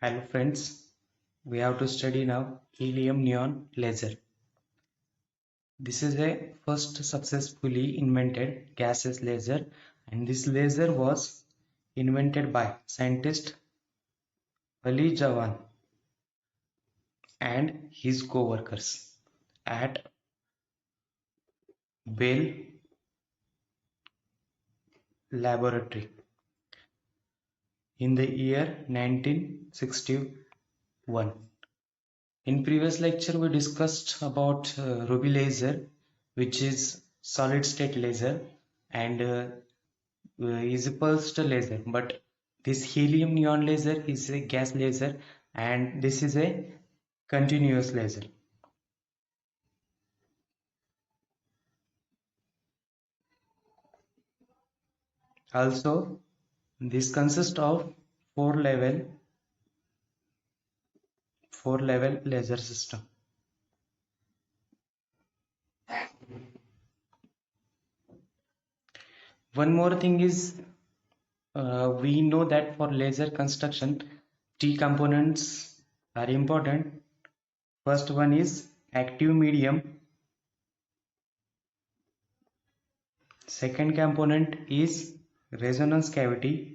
Hello friends, we have to study now helium neon laser. This is a first successfully invented gaseous laser, and this laser was invented by scientist Ali Jawan and his co-workers at Bell Laboratory in the year 1961. In previous lecture, we discussed about ruby laser, which is solid state laser, and is a pulsed laser. But this helium neon laser is a gas laser, and this is a continuous laser. Also, this consists of four level laser system. One more thing is we know that for laser construction, three components are important. First one is active medium. Second component is resonance cavity.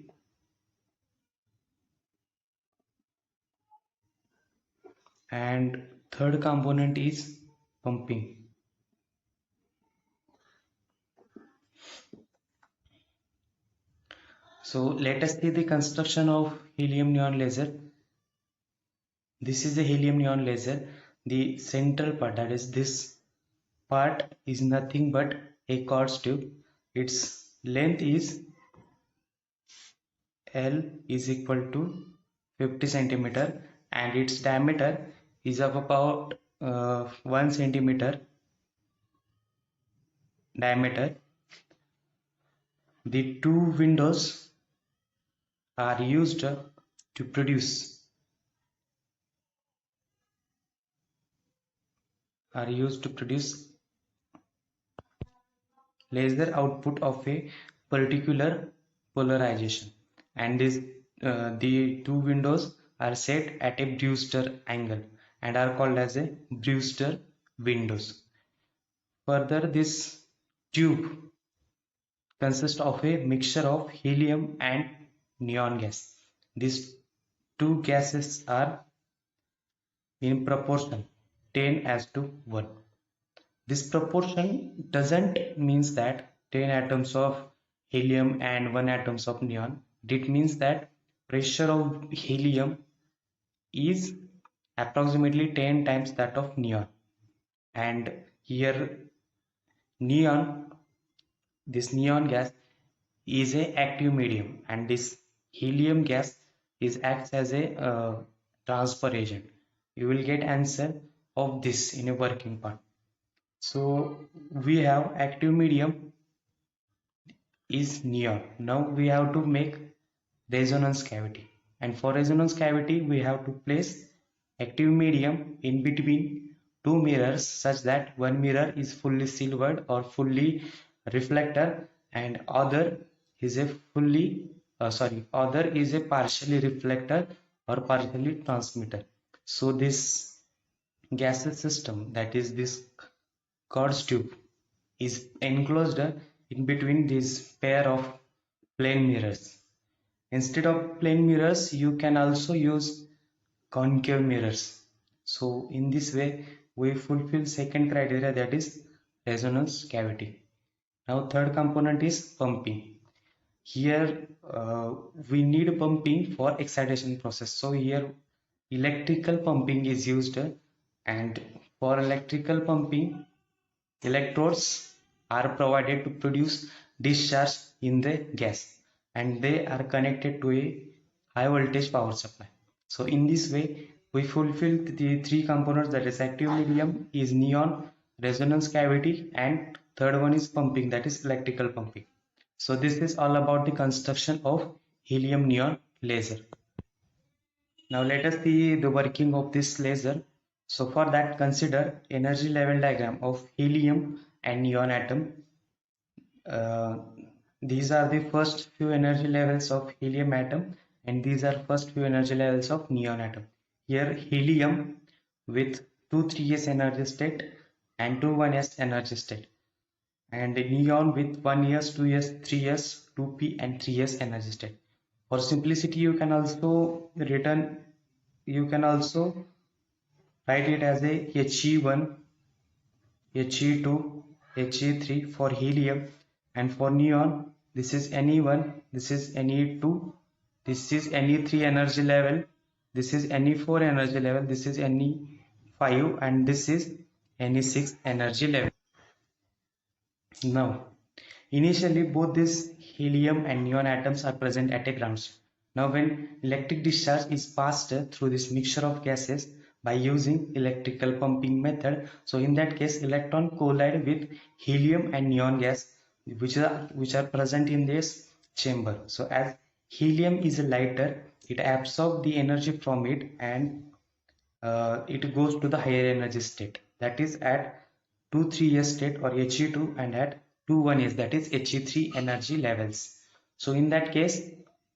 And third component is pumping. So let us see the construction of helium neon laser. This is a helium neon laser. The central part, that is this part, is nothing but a quartz tube. Its length is L is equal to 50 centimeter and its diameter is of about 1 centimeter diameter. The two windows are used to produce laser output of a particular polarization, and the two windows are set at a Brewster angle and are called as a Brewster windows. Further, this tube consists of a mixture of helium and neon gas. These two gases are in proportion 10 as to 1. This proportion doesn't means that 10 atoms of helium and 1 atoms of neon. It means that pressure of helium is approximately 10 times that of neon. And here neon, this neon gas is a active medium, and this helium gas acts as a transfer agent. You will get answer of this in a working part. So we have active medium is neon. Now we have to make resonance cavity, and for resonance cavity we have to place active medium in between two mirrors such that one mirror is fully silvered or fully reflector, and other is a other is a partially reflector or partially transmitter. So this gaseous system, that is this quartz tube, is enclosed in between this pair of plane mirrors. Instead of plane mirrors, you can also use concave mirrors. So in this way, we fulfill second criteria, that is resonance cavity. Now third component is pumping. Here we need pumping for excitation process. So here electrical pumping is used, and for electrical pumping electrodes are provided to produce discharge in the gas, and they are connected to a high voltage power supply. So in this way we fulfill the three components, that is active medium is neon, resonance cavity, and third one is pumping, that is electrical pumping. So this is all about the construction of helium neon laser. Now let us see the working of this laser. So for that, consider energy level diagram of helium and neon atom. Uh, these are the first few energy levels of helium atom, and these are first few energy levels of neon atom. Here helium with 2 3s energy state and 2 1s energy state, and neon with 1s 2s 3s 2p and 3s energy state. For simplicity you can also write it as a He1, He2, He3 for helium, and for neon this is Ne1, this is Ne2, this is Ne3 energy level, this is Ne4 energy level, this is Ne5, and this is Ne6 energy level. Now, initially both these helium and neon atoms are present at a ground state. Now, when electric discharge is passed through this mixture of gases by using electrical pumping method, so in that case electron collide with helium and neon gas which are present in this chamber. So as helium is lighter, it absorbs the energy from it, and it goes to the higher energy state, that is at 2 3s state or He2, and at 2 1s, that is He3 energy levels. So in that case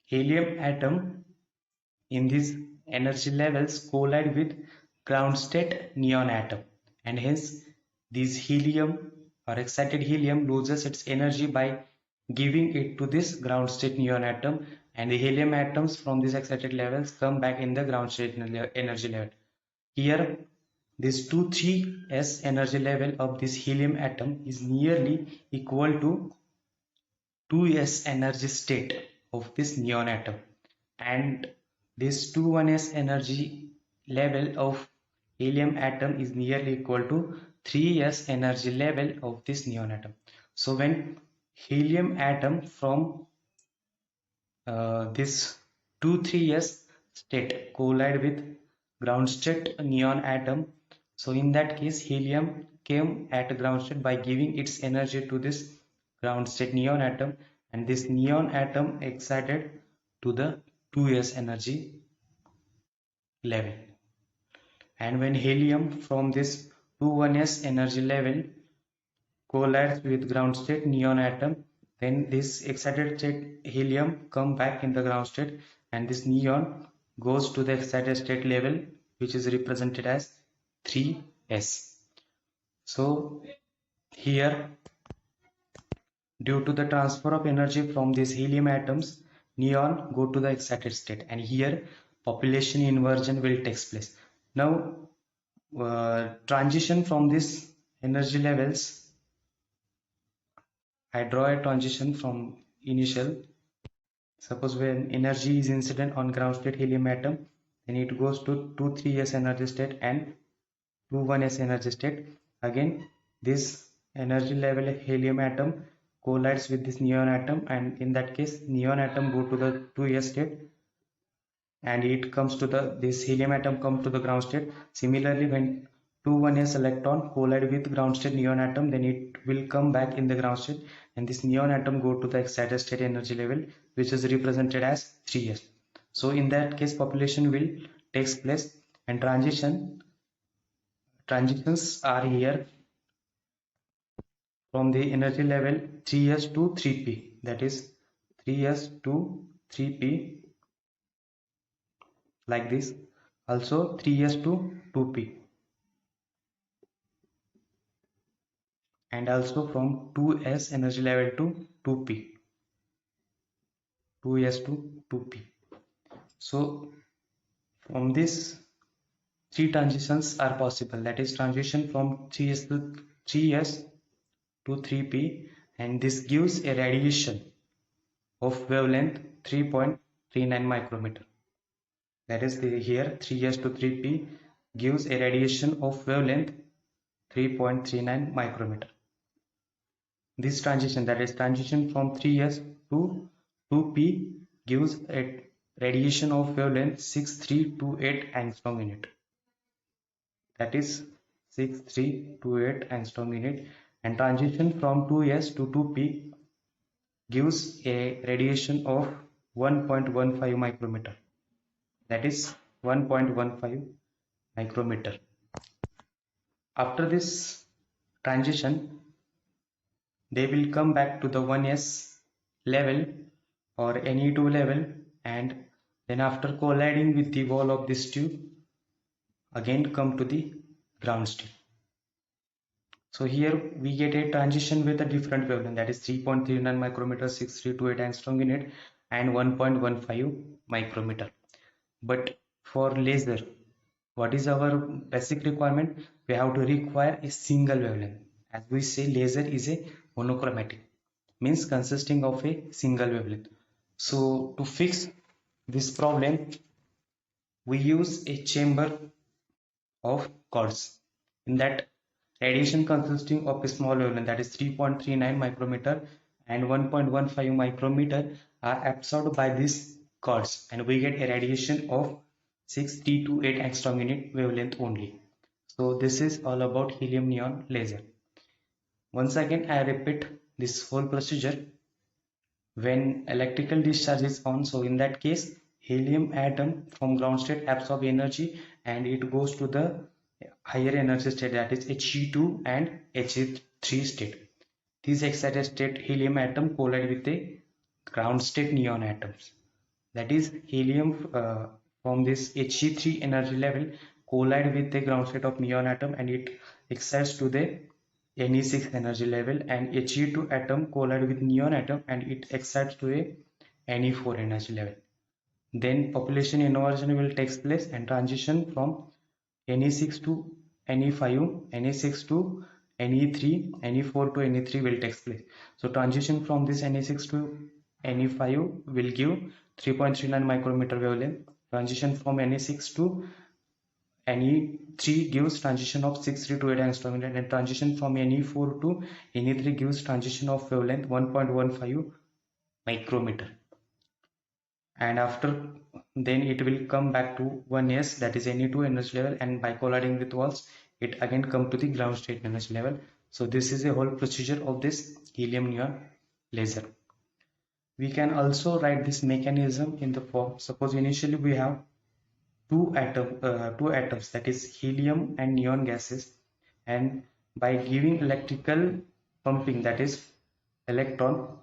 helium atom in these energy levels collide with ground state neon atom, and hence this helium or excited helium loses its energy by giving it to this ground state neon atom, and the helium atoms from these excited levels come back in the ground state energy level. Here, this 2,3s energy level of this helium atom is nearly equal to 2s energy state of this neon atom, and this 2,1s energy level of helium atom is nearly equal to 3s energy level of this neon atom. So when helium atom from this 2,3s state collide with ground state neon atom, so in that case helium came at ground state by giving its energy to this ground state neon atom, and this neon atom excited to the 2s energy level. And when helium from this 2,1s energy level collides with ground state neon atom, then this excited state helium come back in the ground state, and this neon goes to the excited state level, which is represented as 3s. So here, due to the transfer of energy from these helium atoms, neon go to the excited state, and here population inversion will take place. Now transition from these energy levels, I draw a transition from initial. Suppose when energy is incident on ground state helium atom, then it goes to 2 3s energy state and 2 1s energy state. Again, this energy level helium atom collides with this neon atom, and in that case neon atom go to the 2s state, and it comes to the this helium atom come to the ground state. Similarly, when 2 1s electron collide with ground state neon atom, then it will come back in the ground state, and this neon atom go to the excited state energy level, which is represented as 3s. So in that case population will takes place, and transitions are here from the energy level 3s to 3p, that is 3s to 3p, like this. Also 3s to 2p, and also from 2s energy level to 2p, 2s to 2p. So from this three transitions are possible, that is transition from 3s to 3s to 3p, and this gives a radiation of wavelength 3.39 micrometer. That is here 3s to 3p gives a radiation of wavelength 3.39 micrometer. This transition, that is transition from 3s to 2p, gives a radiation of wavelength 6328 angstrom unit. That is 6328 angstrom unit. And transition from 2s to 2p gives a radiation of 1.15 micrometer. That is 1.15 micrometer. After this transition, they will come back to the 1s level or Ne2 level, and Then after colliding with the wall of this tube, again come to the ground state. So here we get a transition with a different wavelength, that is 3.39 micrometer, 6328 angstrom unit, and 1.15 micrometer. But for laser, what is our basic requirement? We have to require a single wavelength. As we say, laser is a monochromatic, means consisting of a single wavelength. So to fix this problem, we use a chamber of quartz. In that, radiation consisting of a small wavelength, that is 3.39 micrometer and 1.15 micrometer, are absorbed by this quartz, and we get a radiation of 6 to 8 angstrom unit wavelength only. So this is all about helium neon laser. Once again I repeat this whole procedure. When electrical discharge is on, so in that case helium atom from ground state absorb energy and it goes to the higher energy state, that is He2 and He3 state. These excited state helium atom collide with the ground state neon atoms. That is helium from this He3 energy level collide with the ground state of neon atom and it excites to the Ne6 energy level, and He2 atom collide with neon atom and it excites to a Ne4 energy level. Then population inversion will take place and transition from Ne6 to Ne5, Ne6 to Ne3, Ne4 to Ne3 will take place. So transition from this Ne6 to Ne5 will give 3.39 micrometer wavelength. Transition from Ne6 to Ne3 gives transition of 632 angstrom, and transition from Ne4 to Ne3 gives transition of wavelength 1.15 micrometer. And after then it will come back to 1s, that is Ne2 energy level, and by colliding with walls it again come to the ground state energy level. So this is a whole procedure of this helium neon laser. We can also write this mechanism in the form, suppose initially we have two atoms, that is helium and neon gases, and by giving electrical pumping, that is electron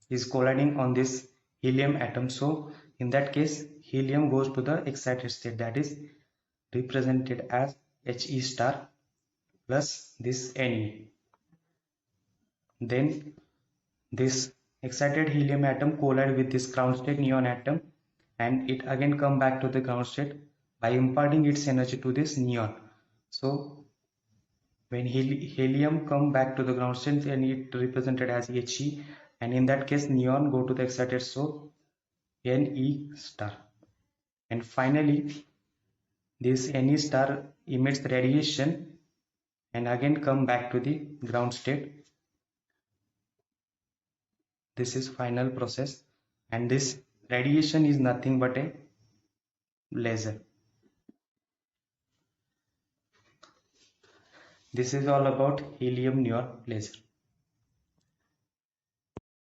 is colliding on this helium atom. So in that case helium goes to the excited state, that is represented as He star plus this Ne. Then this excited helium atom collide with this ground state neon atom and it again come back to the ground state by imparting its energy to this neon. So when helium come back to the ground state and it represented as He, and in that case neon go to the excited, so Ne star. And finally this Ne star emits radiation and again come back to the ground state. This is final process, and this radiation is nothing but a laser. This is all about helium neon laser.